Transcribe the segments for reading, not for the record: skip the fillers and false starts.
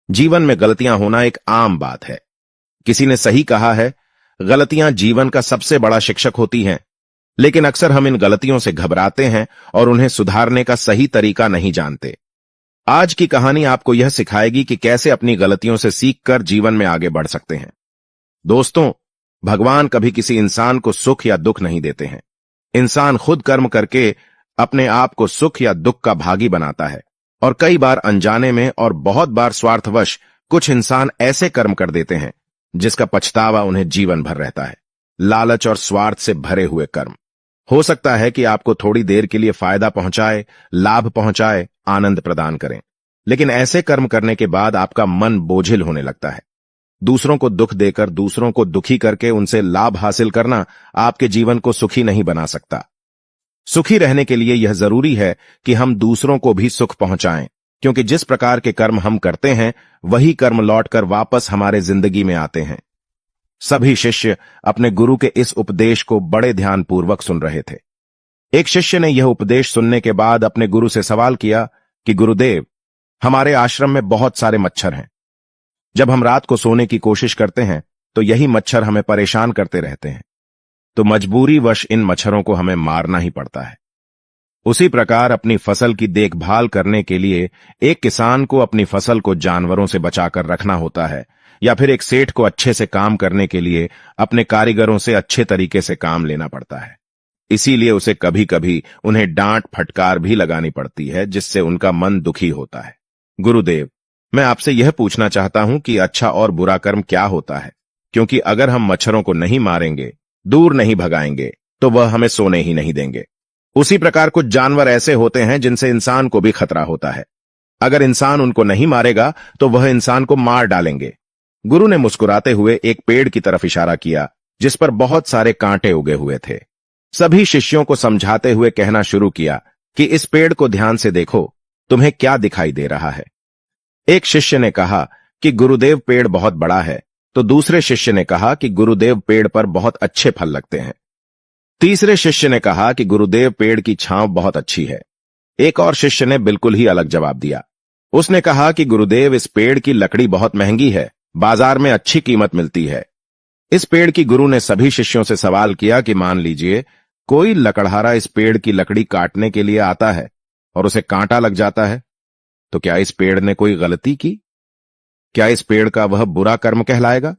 जीवन में गलतियां होना एक आम बात है। किसी ने सही कहा है, गलतियां जीवन का सबसे बड़ा शिक्षक होती हैं। लेकिन अक्सर हम इन गलतियों से घबराते हैं और उन्हें सुधारने का सही तरीका नहीं जानते। आज की कहानी आपको यह सिखाएगी कि कैसे अपनी गलतियों से सीखकर जीवन में आगे बढ़ सकते हैं। दोस्तों, भगवान कभी किसी इंसान को सुख या दुख नहीं देते हैं। इंसान खुद कर्म करके अपने आप को सुख या दुख का भागी बनाता है, और कई बार अनजाने में और बहुत बार स्वार्थवश कुछ इंसान ऐसे कर्म कर देते हैं जिसका पछतावा उन्हें जीवन भर रहता है। लालच और स्वार्थ से भरे हुए कर्म हो सकता है कि आपको थोड़ी देर के लिए फायदा पहुंचाए, लाभ पहुंचाए, आनंद प्रदान करें, लेकिन ऐसे कर्म करने के बाद आपका मन बोझिल होने लगता है। दूसरों को दुख देकर, दूसरों को दुखी करके उनसे लाभ हासिल करना आपके जीवन को सुखी नहीं बना सकता। सुखी रहने के लिए यह जरूरी है कि हम दूसरों को भी सुख पहुंचाएं, क्योंकि जिस प्रकार के कर्म हम करते हैं वही कर्म लौटकर वापस हमारे जिंदगी में आते हैं। सभी शिष्य अपने गुरु के इस उपदेश को बड़े ध्यानपूर्वक सुन रहे थे। एक शिष्य ने यह उपदेश सुनने के बाद अपने गुरु से सवाल किया कि गुरुदेव, हमारे आश्रम में बहुत सारे मच्छर हैं। जब हम रात को सोने की कोशिश करते हैं तो यही मच्छर हमें परेशान करते रहते हैं, तो मजबूरीवश इन मच्छरों को हमें मारना ही पड़ता है। उसी प्रकार अपनी फसल की देखभाल करने के लिए एक किसान को अपनी फसल को जानवरों से बचाकर रखना होता है, या फिर एक सेठ को अच्छे से काम करने के लिए अपने कारीगरों से अच्छे तरीके से काम लेना पड़ता है। इसीलिए उसे कभी कभी उन्हें डांट फटकार भी लगानी पड़ती है, जिससे उनका मन दुखी होता है। गुरुदेव, मैं आपसे यह पूछना चाहता हूं कि अच्छा और बुरा कर्म क्या होता है, क्योंकि अगर हम मच्छरों को नहीं मारेंगे, दूर नहीं भगाएंगे, तो वह हमें सोने ही नहीं देंगे। उसी प्रकार कुछ जानवर ऐसे होते हैं जिनसे इंसान को भी खतरा होता है। अगर इंसान उनको नहीं मारेगा तो वह इंसान को मार डालेंगे। गुरु ने मुस्कुराते हुए एक पेड़ की तरफ इशारा किया जिस पर बहुत सारे कांटे उगे हुए थे। सभी शिष्यों को समझाते हुए कहना शुरू किया कि इस पेड़ को ध्यान से देखो, तुम्हें क्या दिखाई दे रहा है। एक शिष्य ने कहा कि गुरुदेव, पेड़ बहुत बड़ा है, तो दूसरे शिष्य ने कहा कि गुरुदेव, पेड़ पर बहुत अच्छे फल लगते हैं। तीसरे शिष्य ने कहा कि गुरुदेव, पेड़ की छांव बहुत अच्छी है। एक और शिष्य ने बिल्कुल ही अलग जवाब दिया। उसने कहा कि गुरुदेव, इस पेड़ की लकड़ी बहुत महंगी है, बाजार में अच्छी कीमत मिलती है। इस पेड़ की गुरु ने सभी शिष्यों से सवाल किया कि मान लीजिए कोई लकड़हारा इस पेड़ की लकड़ी काटने के लिए आता है और उसे कांटा लग जाता है, तो क्या इस पेड़ ने कोई गलती की? क्या इस पेड़ का वह बुरा कर्म कहलाएगा?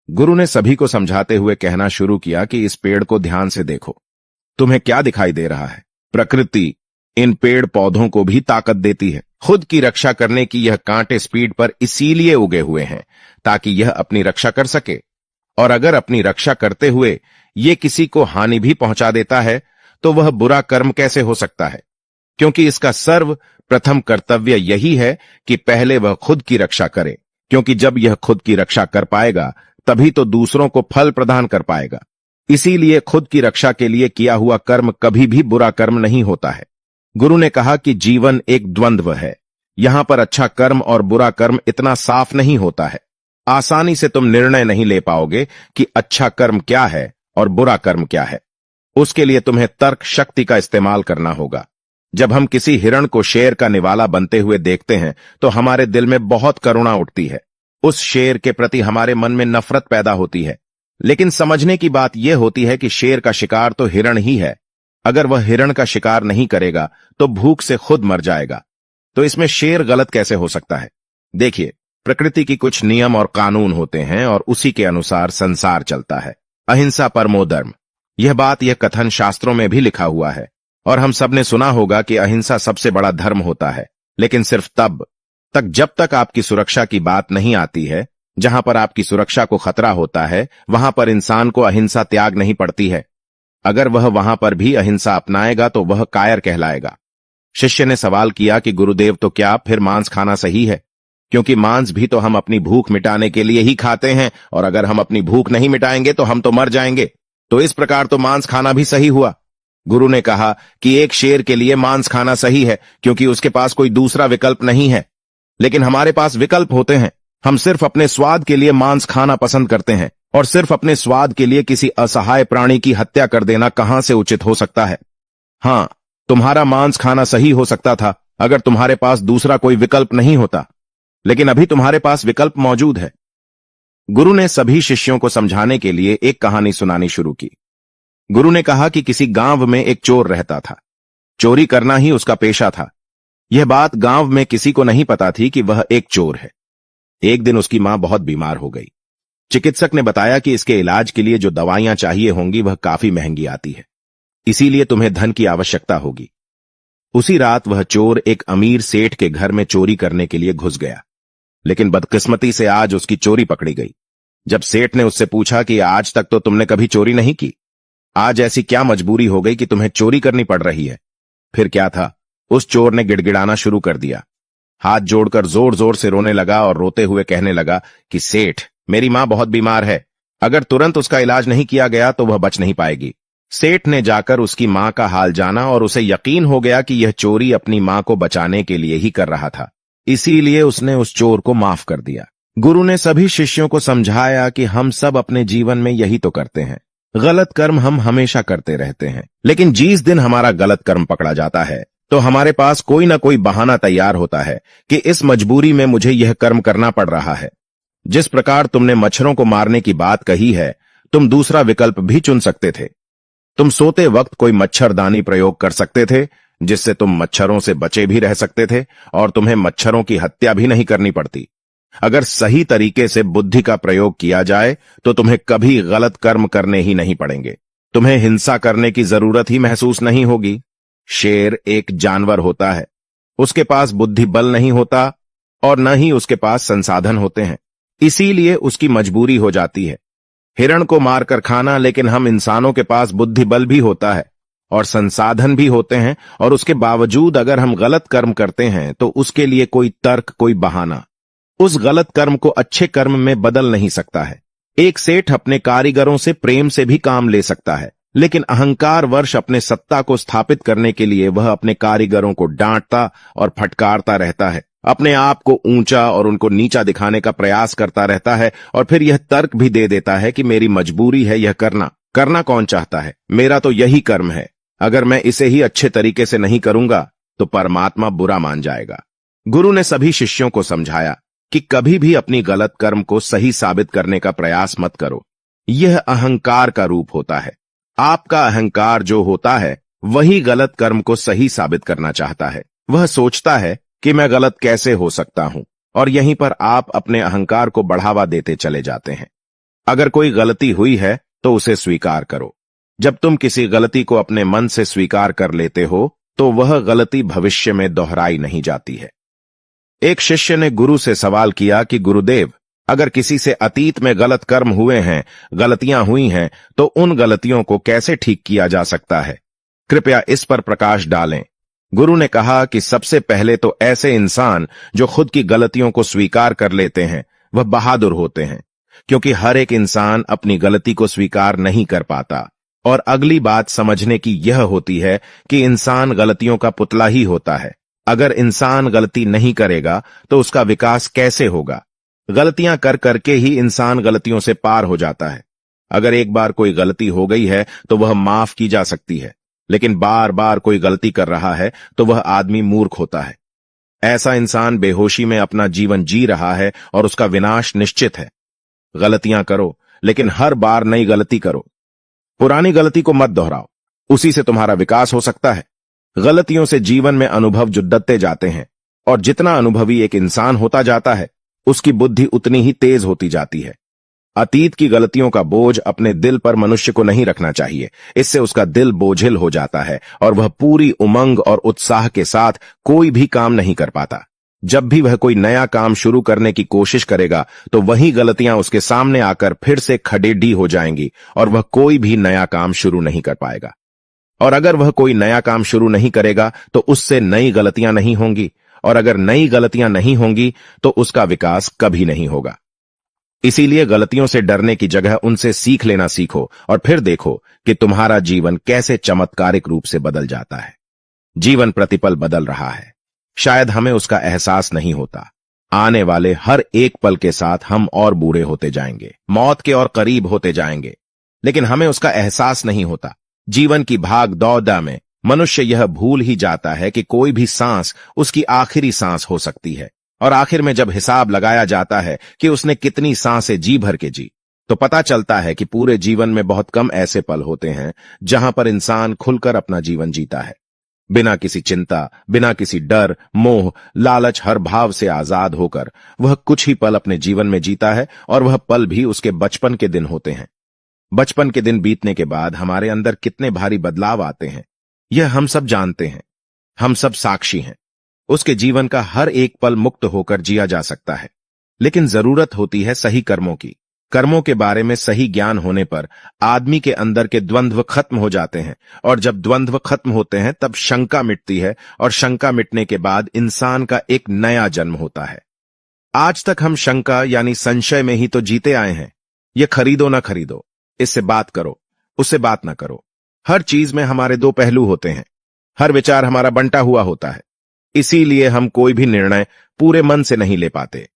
गुरु ने सभी को समझाते हुए कहना शुरू किया कि इस पेड़ को ध्यान से देखो, तुम्हें क्या दिखाई दे रहा है। प्रकृति इन पेड़ पौधों को भी ताकत देती है। खुद की रक्षा करने की यह कांटे स्पीड पर इसीलिए उगे हुए हैं ताकि यह अपनी रक्षा कर सके, और अगर अपनी रक्षा करते हुए ये किसी को हानि भी पहुंचा देता है तो वह बुरा कर्म कैसे हो सकता है, क्योंकि इसका सर्वप्रथम कर्तव्य यही है कि पहले वह खुद की रक्षा करे, क्योंकि जब यह खुद की रक्षा कर पाएगा तभी तो दूसरों को फल प्रदान कर पाएगा। इसीलिए खुद की रक्षा के लिए किया हुआ कर्म कभी भी बुरा कर्म नहीं होता है। गुरु ने कहा कि जीवन एक द्वंद्व है। यहां पर अच्छा कर्म और बुरा कर्म इतना साफ नहीं होता है। आसानी से तुम निर्णय नहीं ले पाओगे कि अच्छा कर्म क्या है और बुरा कर्म क्या है। उसके लिए तुम्हें तर्क शक्ति का इस्तेमाल करना होगा। जब हम किसी हिरण को शेर का निवाला बनते हुए देखते हैं तो हमारे दिल में बहुत करुणा उठती है। उस शेर के प्रति हमारे मन में नफरत पैदा होती है। लेकिन समझने की बात यह होती है कि शेर का शिकार तो हिरण ही है। अगर वह हिरण का शिकार नहीं करेगा तो भूख से खुद मर जाएगा। तो इसमें शेर गलत कैसे हो सकता है? देखिए, प्रकृति की कुछ नियम और कानून होते हैं और उसी के अनुसार संसार चलता है। अहिंसा परमो धर्म, यह कथन शास्त्रों में भी लिखा हुआ है, और हम सब ने सुना होगा कि अहिंसा सबसे बड़ा धर्म होता है। लेकिन सिर्फ तब तक जब तक आपकी सुरक्षा की बात नहीं आती है। जहां पर आपकी सुरक्षा को खतरा होता है वहां पर इंसान को अहिंसा त्याग नहीं पड़ती है। अगर वह वहां पर भी अहिंसा अपनाएगा तो वह कायर कहलाएगा। शिष्य ने सवाल किया कि गुरुदेव, तो क्या फिर मांस खाना सही है? क्योंकि मांस भी तो हम अपनी भूख मिटाने के लिए ही खाते हैं, और अगर हम अपनी भूख नहीं मिटाएंगे तो हम तो मर जाएंगे। तो इस प्रकार तो मांस खाना भी सही हुआ। गुरु ने कहा कि एक शेर के लिए मांस खाना सही है क्योंकि उसके पास कोई दूसरा विकल्प नहीं है। लेकिन हमारे पास विकल्प होते हैं। हम सिर्फ अपने स्वाद के लिए मांस खाना पसंद करते हैं, और सिर्फ अपने स्वाद के लिए किसी असहाय प्राणी की हत्या कर देना कहां से उचित हो सकता है? हां, तुम्हारा मांस खाना सही हो सकता था अगर तुम्हारे पास दूसरा कोई विकल्प नहीं होता। लेकिन अभी तुम्हारे पास विकल्प मौजूद है। गुरु ने सभी शिष्यों को समझाने के लिए एक कहानी सुनानी शुरू की। गुरु ने कहा कि किसी गांव में एक चोर रहता था। चोरी करना ही उसका पेशा था। यह बात गांव में किसी को नहीं पता थी कि वह एक चोर है। एक दिन उसकी मां बहुत बीमार हो गई। चिकित्सक ने बताया कि इसके इलाज के लिए जो दवाइयां चाहिए होंगी वह काफी महंगी आती है, इसीलिए तुम्हें धन की आवश्यकता होगी। उसी रात वह चोर एक अमीर सेठ के घर में चोरी करने के लिए घुस गया, लेकिन बदकिस्मती से आज उसकी चोरी पकड़ी गई। जब सेठ ने उससे पूछा कि आज तक तो तुमने कभी चोरी नहीं की, आज ऐसी क्या मजबूरी हो गई कि तुम्हें चोरी करनी पड़ रही है? फिर क्या था, उस चोर ने गिड़गिड़ाना शुरू कर दिया। हाथ जोड़कर जोर जोर से रोने लगा और रोते हुए कहने लगा कि सेठ, मेरी मां बहुत बीमार है। अगर तुरंत उसका इलाज नहीं किया गया तो वह बच नहीं पाएगी। सेठ ने जाकर उसकी मां का हाल जाना और उसे यकीन हो गया कि यह चोरी अपनी मां को बचाने के लिए ही कर रहा था, इसीलिए उसने उस चोर को माफ कर दिया। गुरु ने सभी शिष्यों को समझाया कि हम सब अपने जीवन में यही तो करते हैं। गलत कर्म हम हमेशा करते रहते हैं, लेकिन जिस दिन हमारा गलत कर्म पकड़ा जाता है तो हमारे पास कोई ना कोई बहाना तैयार होता है कि इस मजबूरी में मुझे यह कर्म करना पड़ रहा है। जिस प्रकार तुमने मच्छरों को मारने की बात कही है, तुम दूसरा विकल्प भी चुन सकते थे। तुम सोते वक्त कोई मच्छरदानी प्रयोग कर सकते थे, जिससे तुम मच्छरों से बचे भी रह सकते थे और तुम्हें मच्छरों की हत्या भी नहीं करनी पड़ती। अगर सही तरीके से बुद्धि का प्रयोग किया जाए तो तुम्हें कभी गलत कर्म करने ही नहीं पड़ेंगे। तुम्हें हिंसा करने की जरूरत ही महसूस नहीं होगी। शेर एक जानवर होता है, उसके पास बुद्धि बल नहीं होता और न ही उसके पास संसाधन होते हैं, इसीलिए उसकी मजबूरी हो जाती है हिरण को मारकर खाना। लेकिन हम इंसानों के पास बुद्धि बल भी होता है और संसाधन भी होते हैं, और उसके बावजूद अगर हम गलत कर्म करते हैं तो उसके लिए कोई तर्क, कोई बहाना उस गलत कर्म को अच्छे कर्म में बदल नहीं सकता है। एक सेठ अपने कारीगरों से प्रेम से भी काम ले सकता है, लेकिन अहंकार वर्ष अपने सत्ता को स्थापित करने के लिए वह अपने कारीगरों को डांटता और फटकारता रहता है, अपने आप को ऊंचा और उनको नीचा दिखाने का प्रयास करता रहता है, और फिर यह तर्क भी दे देता है कि मेरी मजबूरी है यह करना कौन चाहता है, मेरा तो यही कर्म है, अगर मैं इसे ही अच्छे तरीके से नहीं करूंगा तो परमात्मा बुरा मान जाएगा। गुरु ने सभी शिष्यों को समझाया कि कभी भी अपनी गलत कर्म को सही साबित करने का प्रयास मत करो। यह अहंकार का रूप होता है। आपका अहंकार जो होता है वही गलत कर्म को सही साबित करना चाहता है। वह सोचता है कि मैं गलत कैसे हो सकता हूं, और यहीं पर आप अपने अहंकार को बढ़ावा देते चले जाते हैं। अगर कोई गलती हुई है तो उसे स्वीकार करो। जब तुम किसी गलती को अपने मन से स्वीकार कर लेते हो तो वह गलती भविष्य में दोहराई नहीं जाती है। एक शिष्य ने गुरु से सवाल किया कि गुरुदेव, अगर किसी से अतीत में गलत कर्म हुए हैं, गलतियां हुई हैं, तो उन गलतियों को कैसे ठीक किया जा सकता है? कृपया इस पर प्रकाश डालें। गुरु ने कहा कि सबसे पहले तो ऐसे इंसान जो खुद की गलतियों को स्वीकार कर लेते हैं वह बहादुर होते हैं, क्योंकि हर एक इंसान अपनी गलती को स्वीकार नहीं कर पाता। और अगली बात समझने की यह होती है कि इंसान गलतियों का पुतला ही होता है। अगर इंसान गलती नहीं करेगा तो उसका विकास कैसे होगा? गलतियां कर करके ही इंसान गलतियों से पार हो जाता है। अगर एक बार कोई गलती हो गई है तो वह माफ की जा सकती है, लेकिन बार बार कोई गलती कर रहा है तो वह आदमी मूर्ख होता है। ऐसा इंसान बेहोशी में अपना जीवन जी रहा है और उसका विनाश निश्चित है। गलतियां करो, लेकिन हर बार नई गलती करो। पुरानी गलती को मत दोहराओ, उसी से तुम्हारा विकास हो सकता है। गलतियों से जीवन में अनुभव जुड़ते जाते हैं, और जितना अनुभवी एक इंसान होता जाता है उसकी बुद्धि उतनी ही तेज होती जाती है। अतीत की गलतियों का बोझ अपने दिल पर मनुष्य को नहीं रखना चाहिए, इससे उसका दिल बोझिल हो जाता है और वह पूरी उमंग और उत्साह के साथ कोई भी काम नहीं कर पाता। जब भी वह कोई नया काम शुरू करने की कोशिश करेगा तो वही गलतियां उसके सामने आकर फिर से खडेढ़ी हो जाएंगी और वह कोई भी नया काम शुरू नहीं कर पाएगा। और अगर वह कोई नया काम शुरू नहीं करेगा तो उससे नई गलतियां नहीं होंगी, और अगर नई गलतियां नहीं होंगी तो उसका विकास कभी नहीं होगा। इसीलिए गलतियों से डरने की जगह उनसे सीख लेना सीखो, और फिर देखो कि तुम्हारा जीवन कैसे चमत्कारिक रूप से बदल जाता है। जीवन प्रतिपल बदल रहा है, शायद हमें उसका एहसास नहीं होता। आने वाले हर एक पल के साथ हम और बूढ़े होते जाएंगे, मौत के और करीब होते जाएंगे, लेकिन हमें उसका एहसास नहीं होता। जीवन की भाग दौड़ में मनुष्य यह भूल ही जाता है कि कोई भी सांस उसकी आखिरी सांस हो सकती है। और आखिर में जब हिसाब लगाया जाता है कि उसने कितनी सांसें जी भर के जी, तो पता चलता है कि पूरे जीवन में बहुत कम ऐसे पल होते हैं जहां पर इंसान खुलकर अपना जीवन जीता है, बिना किसी चिंता, बिना किसी डर, मोह, लालच, हर भाव से आजाद होकर वह कुछ ही पल अपने जीवन में जीता है, और वह पल भी उसके बचपन के दिन होते हैं। बचपन के दिन बीतने के बाद हमारे अंदर कितने भारी बदलाव आते हैं, यह हम सब जानते हैं। हम सब साक्षी हैं। उसके जीवन का हर एक पल मुक्त होकर जिया जा सकता है, लेकिन जरूरत होती है सही कर्मों की। कर्मों के बारे में सही ज्ञान होने पर आदमी के अंदर के द्वंद्व खत्म हो जाते हैं, और जब द्वंद्व खत्म होते हैं तब शंका मिटती है, और शंका मिटने के बाद इंसान का एक नया जन्म होता है। आज तक हम शंका यानी संशय में ही तो जीते आए हैं। ये खरीदो ना खरीदो, इससे बात करो, उससे बात ना करो। हर चीज में हमारे दो पहलू होते हैं। हर विचार हमारा बंटा हुआ होता है। इसीलिए हम कोई भी निर्णय पूरे मन से नहीं ले पाते।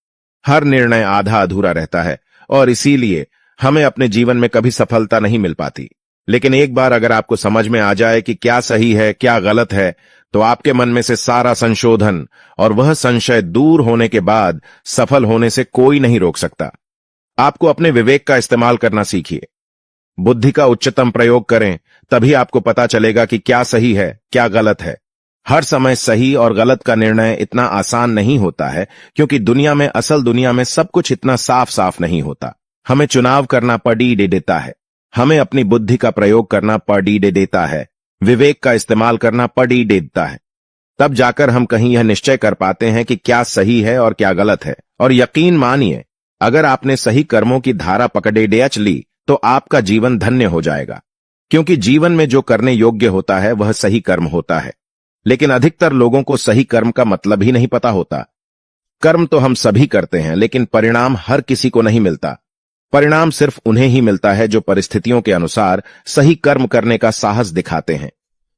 हर निर्णय आधा अधूरा रहता है, और इसीलिए हमें अपने जीवन में कभी सफलता नहीं मिल पाती। लेकिन एक बार अगर आपको समझ में आ जाए कि क्या सही है, क्या गलत है, तो आपके मन में से सारा संशोधन और वह संशय दूर होने के बाद सफल होने से कोई नहीं रोक सकता। आपको अपने विवेक का इस्तेमाल करना सीखिए। बुद्धि का उच्चतम प्रयोग करें, तभी आपको पता चलेगा कि क्या सही है, क्या गलत है। हर समय सही और गलत का निर्णय इतना आसान नहीं होता है, क्योंकि असल दुनिया में सब कुछ इतना साफ साफ नहीं होता। हमें चुनाव करना पड़ी दे देता है। हमें अपनी बुद्धि का प्रयोग करना पड़ी दे देता है। विवेक का इस्तेमाल करना पड़ी देता है। तब जाकर हम कहीं यह निश्चय कर पाते हैं कि क्या सही है और क्या गलत है। और यकीन मानिए, अगर आपने सही कर्मों की धारा पकड़े डेच ली, तो आपका जीवन धन्य हो जाएगा। क्योंकि जीवन में जो करने योग्य होता है वह सही कर्म होता है। लेकिन अधिकतर लोगों को सही कर्म का मतलब ही नहीं पता होता। कर्म तो हम सभी करते हैं, लेकिन परिणाम हर किसी को नहीं मिलता। परिणाम सिर्फ उन्हें ही मिलता है जो परिस्थितियों के अनुसार सही कर्म करने का साहस दिखाते हैं,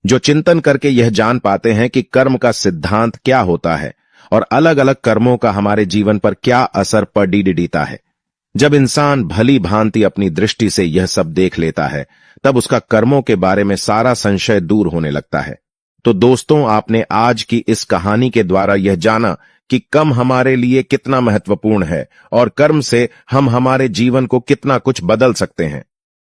जो चिंतन करके यह जान पाते हैं कि कर्म का सिद्धांत क्या होता है और अलग अलग कर्मों का हमारे जीवन पर क्या असर पड़ता है। जब इंसान भली भांति अपनी दृष्टि से यह सब देख लेता है, तब उसका कर्मों के बारे में सारा संशय दूर होने लगता है। तो दोस्तों, आपने आज की इस कहानी के द्वारा यह जाना कि कर्म हमारे लिए कितना महत्वपूर्ण है और कर्म से हम हमारे जीवन को कितना कुछ बदल सकते हैं।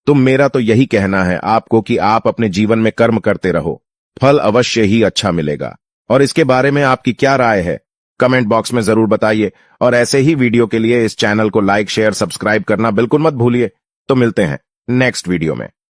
तो मेरा तो यही कहना है आपको कि आप अपने जीवन में कर्म करते रहो, फल अवश्य ही अच्छा मिलेगा। और इसके बारे में आपकी क्या राय है, कमेंट बॉक्स में जरूर बताइए। और ऐसे ही वीडियो के लिए इस चैनल को लाइक, शेयर, सब्सक्राइब करना बिल्कुल मत भूलिए। तो मिलते हैं नेक्स्ट वीडियो में।